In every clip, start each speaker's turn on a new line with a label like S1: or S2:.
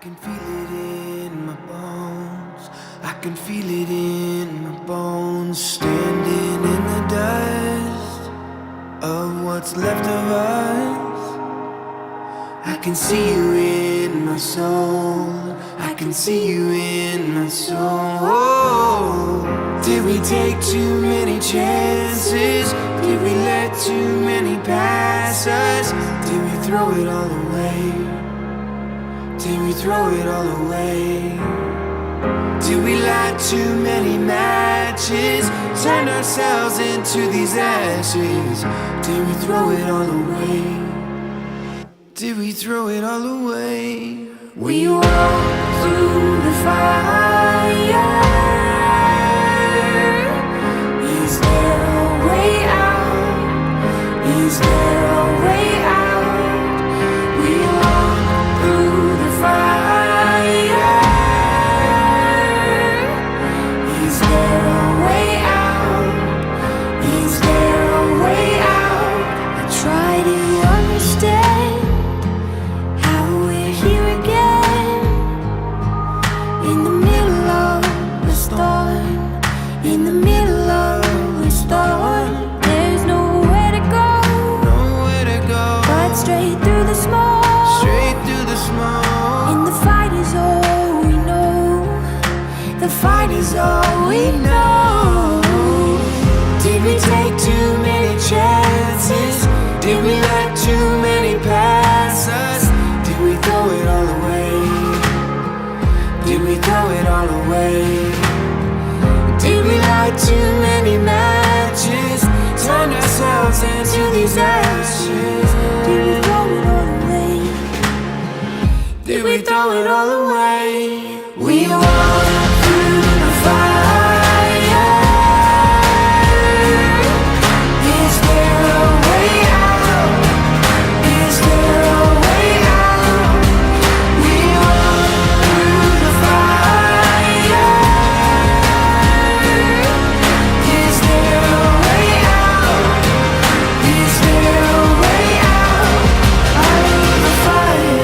S1: can feel it in my bones. I can feel it in my bones. Standing in the dust of what's left of us. I can see you in my soul. I can see you in my soul. Did we take too many chances? Did we let too many pass us? Did we throw it all away? Did we throw it all away? Did we light too many matches? Turn ourselves into these ashes? Did we throw it all away? Did we throw it all away? We walked through the fire. Is there a way out? Is there a way out? We walked through the fire. Is there a way out? Is there a way out? I try to understand how we're here again, in the middle of the storm, in the middle of the storm. There's nowhere to go, nowhere to go, but straight through the smoke, straight through the smoke. And the fight is all we know, the fight is all we know. Did we take too many chances? Did we let too many pass us? Did we throw it all away? Did we throw it all away? Did we light too many matches? Turn ourselves into these ashes? Did we throw it all away? Did we throw it all away? We walked through the fire. Is there a way out? Is there a way out? We walked through the fire. Is there a way out? Is there a way out of the fire?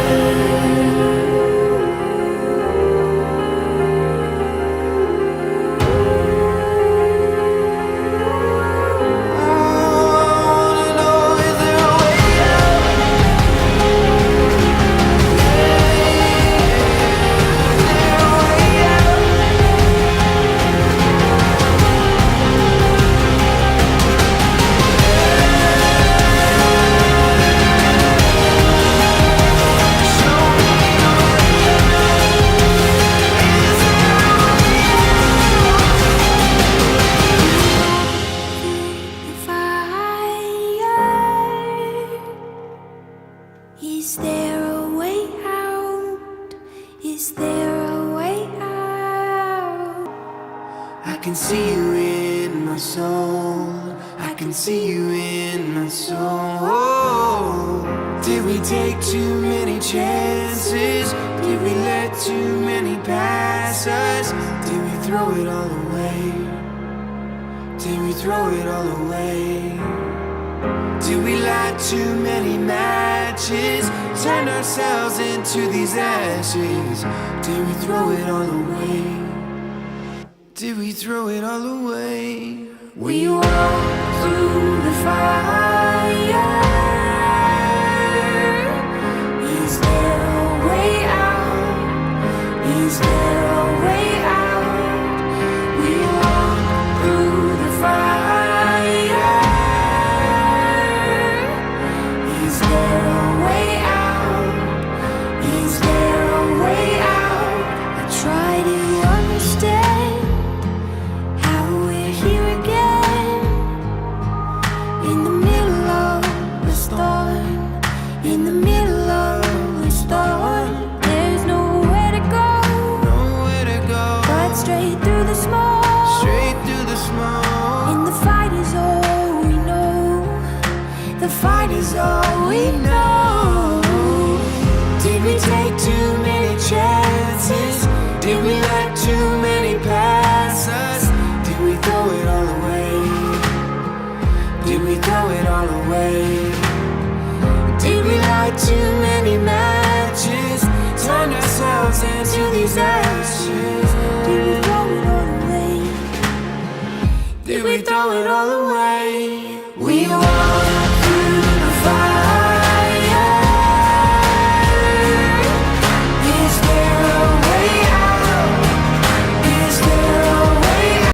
S1: Is there a way out? Is there a way out? I can see you in my soul. I can see you in my soul. Did we take too many chances? Did we let too many pass us? Did we throw it all away? Did we throw it all away? Did we light too many matches? Turn ourselves into these ashes? Did we throw it all away? Did we throw it all away? We walked through the fire. Is there a way out? Is there a way out? We walked through the fire. Is there a way out? Is there a way out? I try to understand how we're here again, in the middle of the storm, in the middle of the storm. There's nowhere to go, Nowhere to go, but straight through the smoke, straight through the smoke. And the fight is all we know, the fight is all we know. Did we take too many chances? Did we let too many pass us? Did we throw it all away? Did we throw it all away? Did we light too many matches? Turn ourselves these ashes? Did we throw it all away? Did we throw it all away? We were